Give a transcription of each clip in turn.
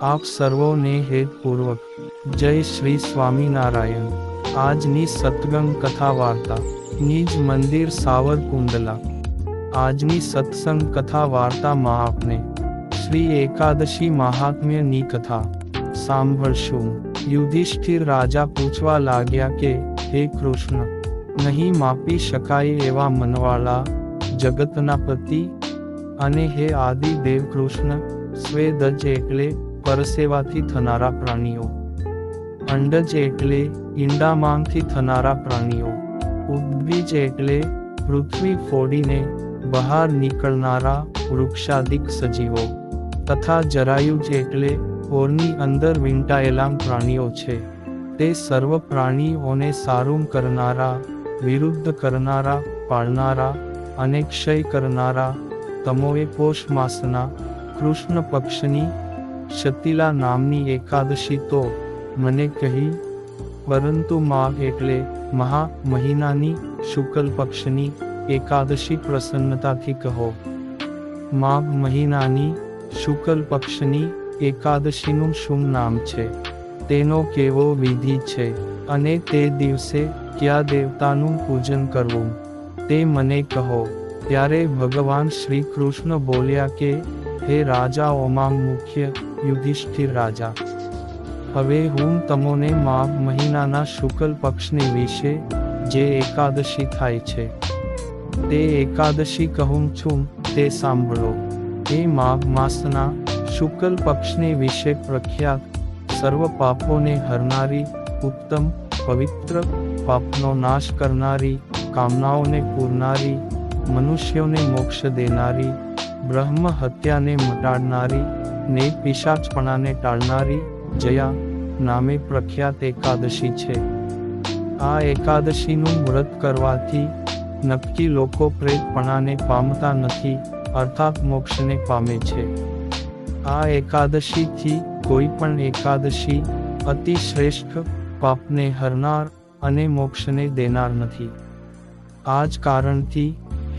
આપ સર્વોને હેતપૂર્વક જય શ્રી સ્વામિનારાયણ. આજની સત્સંગ કથા વાર્તા. નિજ મંદિર સાવરકુંડલા. આજની સત્સંગ કથા વાર્તામાં આપને શ્રી એકાદશી મહાત્મ્યની કથા સાંભળશું. યુધિષ્ઠિર રાજા પૂછવા લાગ્યા કે, હે કૃષ્ણ, નહીં માપી શકાય એવા મનવાળા, જગતના પતિ અને હે આદિ દેવ કૃષ્ણ, સ્વેદજ એટલે પરસેવાથી થનારા પ્રાણીઓ, અંડજ એટલે ઈંડામાંથી થનારા પ્રાણીઓ, ઉદ્બીજ એટલે પૃથ્વી ફોડીને બહાર નીકળનારા વૃક્ષાદિક સજીવો, તથા જરાયુજ એટલે ઓરની અંદર વીંટાયેલા પ્રાણીઓ છે. તે સર્વ પ્રાણીઓને સારું કરનારા, વિરુદ્ધ કરનારા, પાળનારા અને ક્ષય કરનારા તમોએ પોષ માસના કૃષ્ણ પક્ષની શતિલા નામની એકાદશી તો મને કહી, પરંતુ માઘ એટલે મહા મહિનાની શુક્લ પક્ષની એકાદશી પ્રસન્નતાથી કહો. માઘ મહિનાની શુક્લ પક્ષની એકાદશીનું શું નામ છે, તેનો કેવો વિધિ છે, અને તે દિવસે કયા દેવતાનું પૂજન કરવું, તે મને કહો. ત્યારે ભગવાન શ્રી કૃષ્ણ બોલ્યા કે, હે રાજાઓમાં મુખ્ય યુધિષ્ઠિર રાજા, હવે હું તમોને માઘ મહિનાના શુક્લ પક્ષને વિશે જે એકાદશી થાય છે તે એકાદશી કહું છું, તે સાંભળો. એ માઘ માસના શુક્લ પક્ષને વિશે પ્રખ્યાત, સર્વ પાપોને હરનારી, ઉત્તમ, પવિત્ર, પાપનો નાશ કરનારી, કામનાઓને પૂરનારી, મનુષ્યોને મોક્ષ દેનારી, બ્રહ્મ હત્યાને મટાડનારી ને પિશાચપણાને ટાળનારી જયા નામે પ્રખ્યાત એકાદશી છે. આ એકાદશીનું વ્રત કરવાથી નક્કી લોકો પ્રેતપણાને પામતા નથી, અર્થાત મોક્ષને પામે છે. આ એકાદશીથી કોઈ પણ એકાદશી અતિ શ્રેષ્ઠ, પાપને હરનાર અને મોક્ષને દેનાર નથી. આ જ કારણથી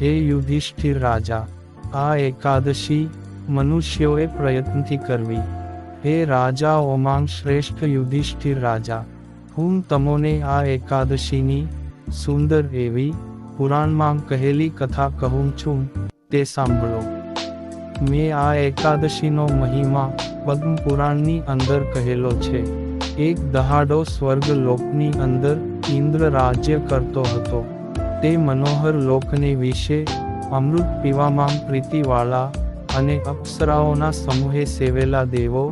હે યુધિષ્ઠિર રાજા, આ એકાદશી મનુષ્યોએ પ્રયત્નથી કરવી. હે રાજાઓમાં શ્રેષ્ઠ યુધિષ્ઠિર રાજા, હું તમોને આ એકાદશીની સુંદર એવી પુરાણમાં કહેલી કથા કહું છું, તે સાંભળો. મેં આ એકાદશીનો મહિમા પદ્મ પુરાણની અંદર કહેલો છે. એક દહાડો સ્વર્ગ લોકની અંદર ઇન્દ્ર રાજ્ય કરતો હતો. તે મનોહર લોકને વિશે અમૃત પીવામાં પ્રીતિવાળા અને અપ્સરાઓના સમૂહે સેવેલા દેવો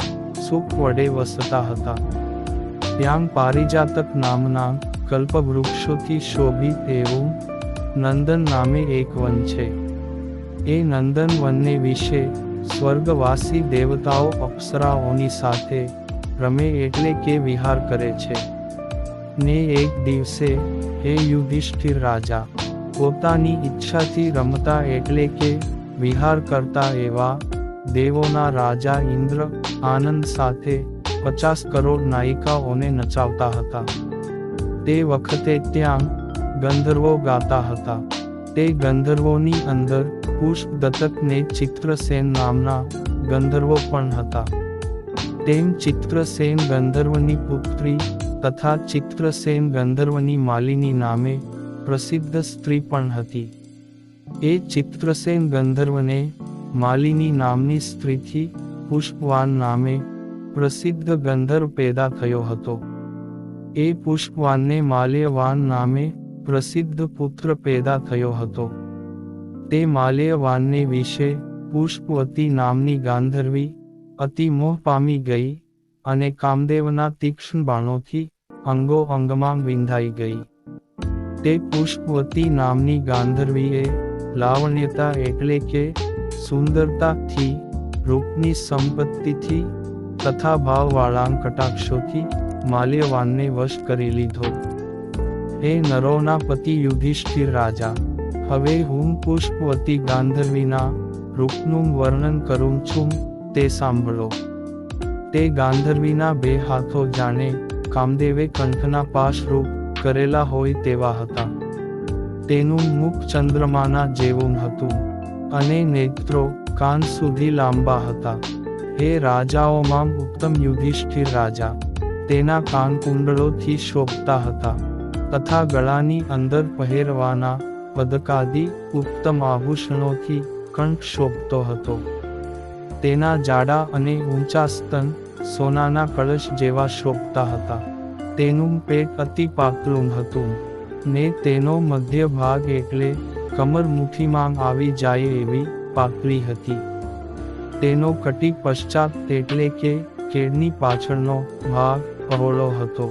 સુખ વડે વસતા હતા. ત્યાં પારિજાતક નામના કલ્પવૃક્ષોથી શોભિત એવું નંદન નામે એક વન છે. એ નંદન વનને વિશે સ્વર્ગવાસી દેવતાઓ અપ્સરાઓની સાથે રમે એટલે કે વિહાર કરે છે. ને એક દિવસે હે યુધિષ્ઠિર રાજા, પોતાની ઈચ્છાથી રમતા એટલે કે વિહાર કરતા એવા દેવોના રાજા ઇન્દ્ર આનંદ સાથે 50 કરોડ નાયિકાઓને નચાવતા હતા. તે વખતે ત્યાં ગંધર્વો ગાતા હતા. તે ગંધર્વોની અંદર પુષ્પદત્તક ને ચિત્રસેન નામના ગંધર્વો પણ હતા. તેમ ચિત્રસેન ગંધર્વની પુત્રી તથા ચિત્રસેન ગંધર્વની માલિની નામે પ્રસિદ્ધ સ્ત્રી પણ હતી. એ ચિત્રસેન ગંધર્વને માલિની નામની સ્ત્રીથી પુષ્પવાન નામે પ્રસિદ્ધ ગંધર્વ પેદા થયો હતો. એ પુષ્પવાનને માલ્યવાન નામે પ્રસિદ્ધ પુત્ર પેદા થયો હતો. તે માલ્યવાનને વિશે પુષ્પવતી નામની ગાંધર્વી અતિ મોહ પામી ગઈ અને કામદેવના તીક્ષ્ણ બાણોથી અંગો અંગમાં વિંધાઈ ગઈ. તે પુષ્પવતી નામની ગાંધર્વીએ લાવણ્યતા એટલે કે સુંદરતાથી, રૂપની સંપત્તિથી તથા ભાવવાળા કટાક્ષોથી માલ્યવાનને વશ કરી લીધો. હે નરોના પતિ યુધિષ્ઠિર રાજા, હવે હું પુષ્પવતી ગાંધર્વીના રૂપનું વર્ણન કરું છું, તે સાંભળો. તે ગાંધર્વીના 2 હાથો જાણે કામદેવે કંઠના પાશરૂપ કરેલા હોય તેવા હતા. તેનું મુખ ચંદ્રમાના જેવું હતું અને નેત્રો કાન સુધી લાંબા હતા. હે રાજાઓમાં ઉત્તમ યુધિષ્ઠિર રાજા, તેના કાન કુંડળોથી શોભતા હતા, તથા ગળાની અંદર પહેરવાના પદકાદિ ઉત્તમ આભૂષણોથી કંઠ શોભતો હતો. તેના જાડા અને ઊંચા સ્તન સોનાના કળશ જેવા શોભતા હતા. તેનું પેટ અતિ પાતળું હતું, ને તેનો મધ્ય ભાગ એટલે કમર મુઠ્ઠીમાં આવી જાય એવી પાતળી હતી. તેનો કટી પશ્ચાત એટલે કે કેડની પાછળનો ભાગ પહોળો હતો,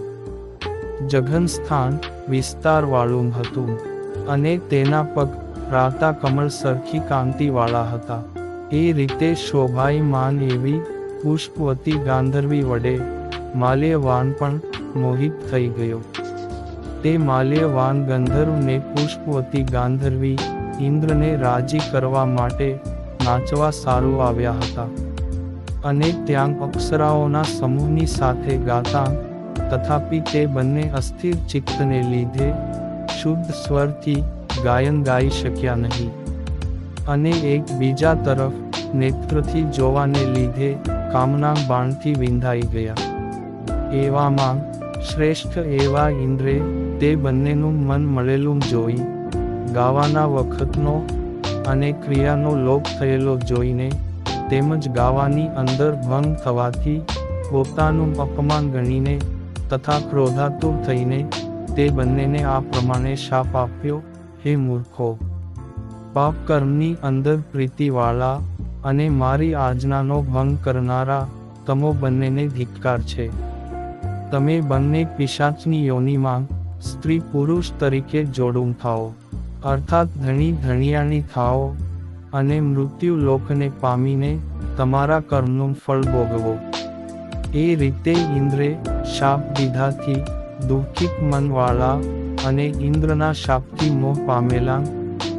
જઘન સ્થાન વિસ્તારવાળું હતું, અને તેના પગ રાતા કમળ સરખી કાંતિવાળા હતા. એ રીતે શોભાયમાન એવી પુષ્પવતી ગાંધર્વી વડે માલ્યવાન પણ મોહિત થઈ ગયો. તે માલ્યવાન ગંધર્વને પુષ્પવતી ગાંધર્વી ઇન્દ્રને રાજી કરવા માટે નાચવા સારું આવ્યા હતા, અને ત્યાં અપ્સરાઓના સમૂહની સાથે ગાતા. તથાપિ તે બંને અસ્થિર ચિત્તને લીધે શુદ્ધ સ્વરથી ગાયન ગાઈ શક્યા નહીં, અને એક બીજા તરફ નેત્રથી જોવાને લીધે કામના બાણથી વિંધાઈ ગયા. એવામાં શ્રેષ્ઠ એવા ઇન્દ્રે તે બંનેનું મન મળેલું જોઈ ગાવાના વખતનો અને ક્રિયાનો લોપ થયેલો જોઈને, તેમજ ગાવાની અંદર ભંગ થવાથી પોતાનું અપમાન ગણીને તથા ક્રોધાતુર થઈને તે બંનેને આ પ્રમાણે શાપ આપ્યો, હે મૂર્ખો! પાપ કર્મની અંદર પ્રીતિવાળા અને મારી આજ્ઞાનો ભંગ કરનારા તમો બંનેને ધિક્કાર છે. તમે બંને પિશાચની યોનિમાં સ્ત્રી પુરુષ તરીકે જોડું થાઓ, અર્થાત ધણી ધણિયાણી થાઓ, અને મૃત્યુ લોકને પામીને તમારા કર્મનું ફળ ભોગવો. એ રીતે ઇન્દ્રે શાપ દીધાથી દુઃખિત મનવાળા અને ઇન્દ્રના શાપથી મોહ પામેલા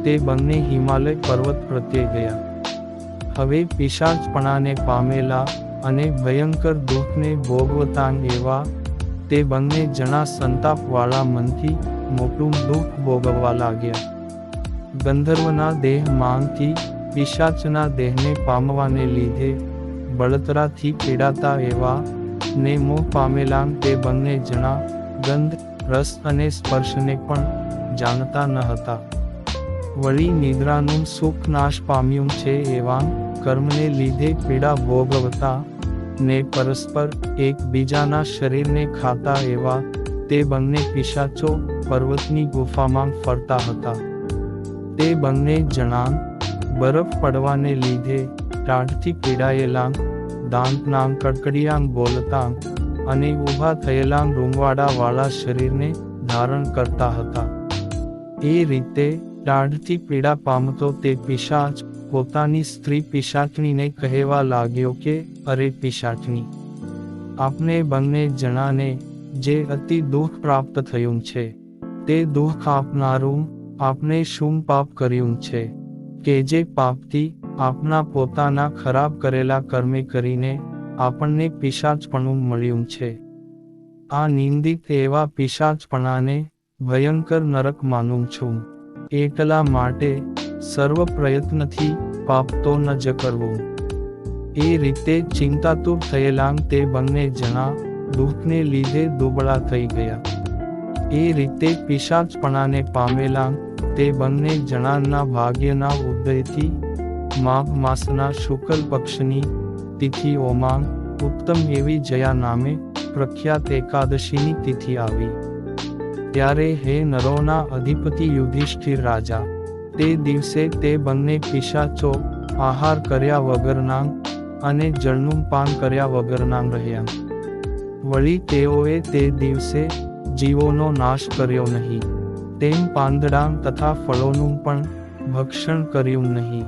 તે બંને હિમાલય પર્વત પ્રત્યે ગયા. હવે પિશાચપણાને પામેલા અને ભયંકર દુઃખને ભોગવતા એવા તે બંને જણા સંતાપવાળા મનથી મોટું દુઃખ ભોગવવા લાગ્યા. ગંધર્વના દેહમાંથી પિશાચના દેહને પામવાને લીધે બળતરાથી પીડાતા એવા ને મોહ પામેલા તે બંને જણા ગંધ, રસ અને સ્પર્શને પણ જાણતા ન હતા. વળી નિદ્રાનું સુખ નાશ પામ્યું છે એવા કર્મને લીધે પીડા ભોગવતા ને પરસ્પર એકબીજાના શરીરને ખાતા એવા તે બંને પિશાચો પર્વતની ગુફામાં ફરતા હતા. તે બંને જણા બરફ પડવાને લીધે ટાઢથી પીડાયેલા, દાંતના કડકડિયાંગ બોલતા અને ઊભા થયેલા રૂંવાડાવાળા શરીરને ધારણ કરતા હતા. એ રીતે ટાઢથી પીડા પામતો તે પિશાચ પોતાની સ્ત્રી પિશાચણીને કહેવા લાગ્યો કે, અરે પિશાચણી, આપને બંને જણાને જે અતિ દુઃખ પ્રાપ્ત થયું છે, તે દુઃખ આપનારું આપને શું પાપ કર્યું છે કે જે પાપથી આપના પોતાના ખરાબ કરેલા કર્મે કરીને આપણને પિશાચપણું મળ્યું છે. આ નિંદિત એવા પિશાચપણાને ભયંકર નરક માનું છું. એટલા માટે સર્વ પ્રયત્નથી પાપ તો ન જ કરવું. એ રીતે ચિંતાતુર થયેલા તે બંને જણા દુઃખને લીધે દુબળા થઈ ગયા. એ રીતે પિશાચપણાને પામેલા તે બંને જણાના ભાગ્યના ઉદયથી માઘ માસના શુક્લ પક્ષની તિથિઓમાં ઉત્તમ એવી જયા નામે પ્રખ્યાત એકાદશીની તિથિ આવી. ત્યારે હે નરોના અધિપતિ યુધિષ્ઠિર રાજા, તે દિવસે તે બંને પિશાચો આહાર કર્યા વગરના અને જળનું પાન કર્યા વગરના રહ્યા. વળી તેઓએ તે દિવસે જીવોનો નાશ કર્યો નહીં, તેમ પાંદડા તથા ફળોનું પણ ભક્ષણ કર્યું નહીં.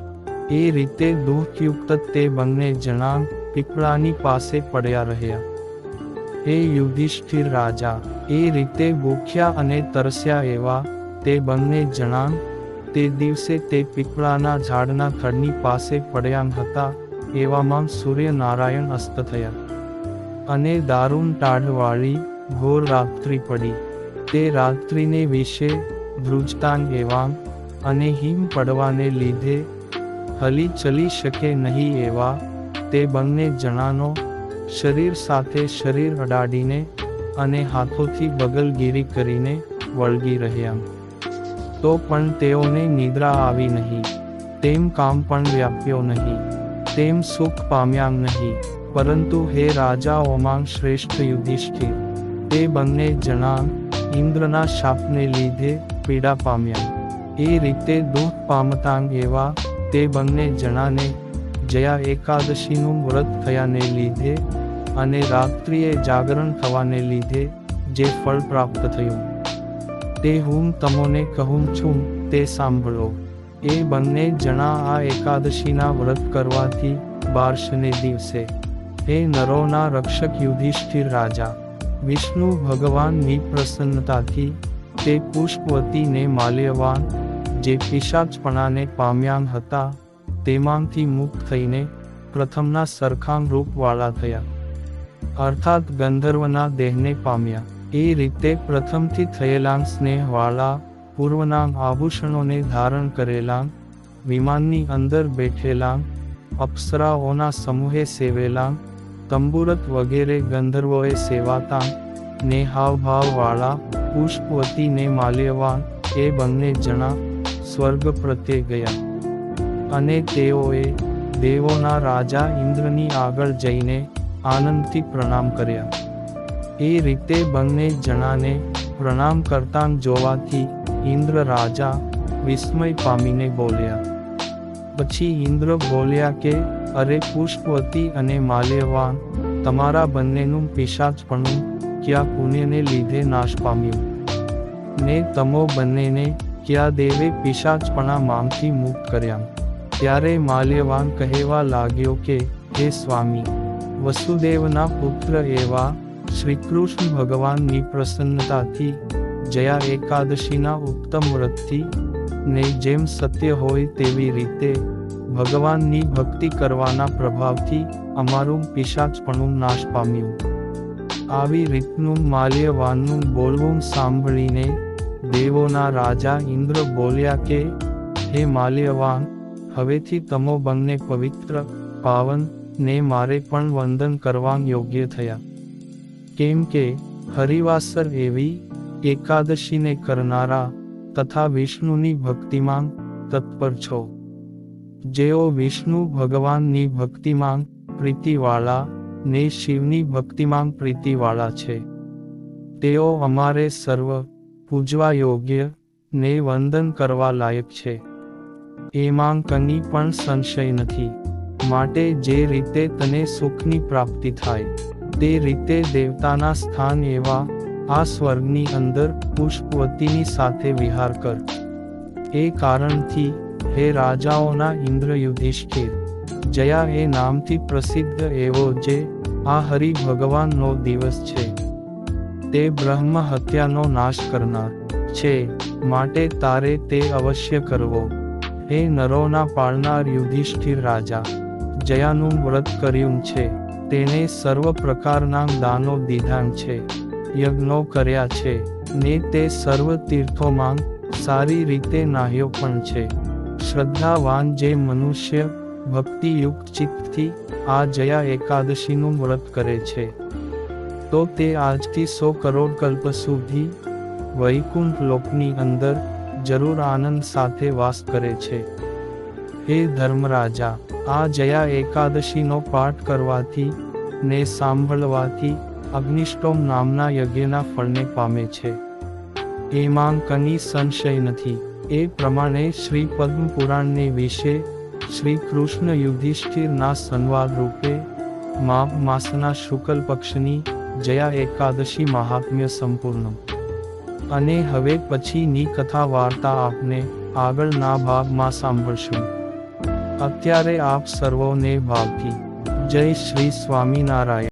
એ રીતે દુઃખયુક્ત તે બંને જણા પીપળાની પાસે પડ્યા રહ્યા. હે યુધિષ્ઠિર રાજા, એ રીતે ભૂખ્યા અને તરસ્યા એવા તે બંને જણા તે દિવસે તે પીપળાના ઝાડના થડની પાસે પડ્યા હતા. એવામાં સૂર્યનારાયણ અસ્ત થયા, અને દારૂણ ટાઢવાળી ઘોર રાત્રિ પડી. તે રાત્રિને વિશે ધ્રુજતાન એવા અને હિમ પડવાને લીધે હલી ચલી શકે નહીં એવા તે બંને જણાનો શરીર સાથે શરીર અડાડીને અને હાથોથી બગલગીરી કરીને વળગી રહ્યા. તો પણ તેઓને નિદ્રા આવી નહીં, તેમ કામ પણ વ્યાપ્યો નહીં, તેમ સુખ પામ્યા નહીં. પરંતુ હે રાજાઓમાં શ્રેષ્ઠ યુધિષ્ઠિર, તે બંને જણા ઇન્દ્રના શાપને લીધે પીડા પામ્યા. એ રીતે દુઃખ પામતાં એવા તે બંને જણાને જયા એકાદશીનું વ્રત થયાને લીધે અને રાત્રિએ જાગરણ થવાને લીધે જે ફળ પ્રાપ્ત થયું તે હું તમોને કહું છું તે સાંભળો. એ બંને જણા આ એકાદશીના વ્રત કરવાથી 12ને દિવસે હે નરોના રક્ષક યુધિષ્ઠિર રાજા, વિષ્ણુ ભગવાનની પ્રસન્નતાથી તે પુષ્પવતીને માલ્યવાન જે પિશાચપણાને પામ્યા હતા તેમાંથી મુક્ત થઈને પ્રથમના સરખાં રૂપવાળા થયા, અર્થાત ગંધર્વના દેહને પામ્યા. એ રીતે પ્રથમથી થયેલા સ્નેહવાળા પૂર્વના આભૂષણોને ધારણ કરેલા, વિમાનની અંદર બેઠેલા, અપ્સરાઓના સમૂહે સેવેલા, તંબુરત વગેરે ગંધર્વોએ સેવાતા ને હાવભાવવાળા પુષ્પવતીને માલ્યવાન એ બંને જણા સ્વર્ગ પ્રત્યે ગયા. અને તેઓએ દેવોના રાજા ઇન્દ્રની આગળ જઈને આનંદથી પ્રણામ કર્યા. એ રીતે બંને જણાને પ્રણામ કરતાં જોવાથી ઇન્દ્ર રાજા વિસ્મય પામીને બોલ્યા. પછી ઇન્દ્ર બોલ્યા કે અરે પુષ્પવતી અને માલ્યવાન, તમારા બંનેનું પિશાચપણું ક્યાં પુણ્યને લીધે નાશ પામ્યું, ને તમો બંનેને ક્યાં દેવે પિશાચપણા માંથી મુક્ત કર્યા. ત્યારે માલ્યવાન કહેવા લાગ્યો કે હે સ્વામી, વસુદેવના પુત્ર એવા શ્રીકૃષ્ણ ભગવાનની પ્રસન્નતાથી જયા એકાદશીના ઉત્તમ વ્રતથી ને જેમ સત્ય હોય તેવી રીતે ભગવાનની ભક્તિ કરવાના પ્રભાવથી અમારું પિશાચપણું નાશ પામ્યું. આવી રીતનું માલ્યવાનનું બોલવું સાંભળીને દેવોના રાજા ઇન્દ્ર બોલ્યા કે હે માલ્યવાન, હવેથી તમો બંને પવિત્ર, પાવન ને મારે પણ વંદન કરવા યોગ્ય થયા. કેમ કે હરિવાસર એવી એકાદશીને કરનારા તથા વિષ્ણુની ભક્તિમાં તત્પર છો. જેઓ વિષ્ણુ ભગવાનની ભક્તિમાં પ્રીતિવાળા ને શિવની ભક્તિમાં પ્રીતિવાળા છે, તેઓ અમારે સર્વ પૂજવા યોગ્ય ને વંદન કરવા લાયક છે, એમાં કંઈ પણ સંશય નથી. માટે જે રીતે તને સુખની પ્રાપ્તિ થાય તે રીતે દેવતાના સ્થાન એવા આ સ્વર્ગની અંદર પુષ્પવતીની સાથે વિહાર કર. એ કારણથી હે રાજાઓના ઇન્દ્ર યુધિષ્ઠિર, જયા એ નામથી પ્રસિદ્ધ એવો જે આ હરિ ભગવાનનો દિવસ છે તે બ્રહ્મ હત્યાનો નાશ કરનાર છે, માટે તારે તે અવશ્ય કરવો. હે નરોના પાળનાર યુધિષ્ઠિર રાજા, જયાનું વ્રત કર્યું છે તેને સર્વ પ્રકારના દાનો દીધા છે, યજ્ઞો કર્યા છે ને તે સર્વ તીર્થોમાં સારી રીતે નાહ્યો પણ છે. શ્રદ્ધાવાન જે મનુષ્ય ભક્તિયુક્ત ચિત્તથી આ જયા એકાદશીનું વ્રત કરે છે તો તે આજથી 100 કરોડ કલ્પ સુધી વૈકુંઠ લોકની અંદર જરૂર આનંદ સાથે વાસ કરે છે. હે ધર્મરાજા, આ જયા એકાદશીનો પાઠ કરવાથી ને સાંભળવાથી અગ્નિષ્ટોમ નામના યજ્ઞના ફળને પામે છે, એમાં કંઈ સંશય નથી. એ પ્રમાણે શ્રી પદ્મ પુરાણને વિશે શ્રી કૃષ્ણ યુધિષ્ઠિરના સંવાદ રૂપે માઘ માસના શુક્લ પક્ષની જયા એકાદશી મહાત્મ્ય સંપૂર્ણ. અને હવે પછીની કથા વાર્તા આપને આગળના ભાગમાં સાંભળશું. અત્યારે આપ સર્વોને ભાવથી જય શ્રી સ્વામિનારાયણ.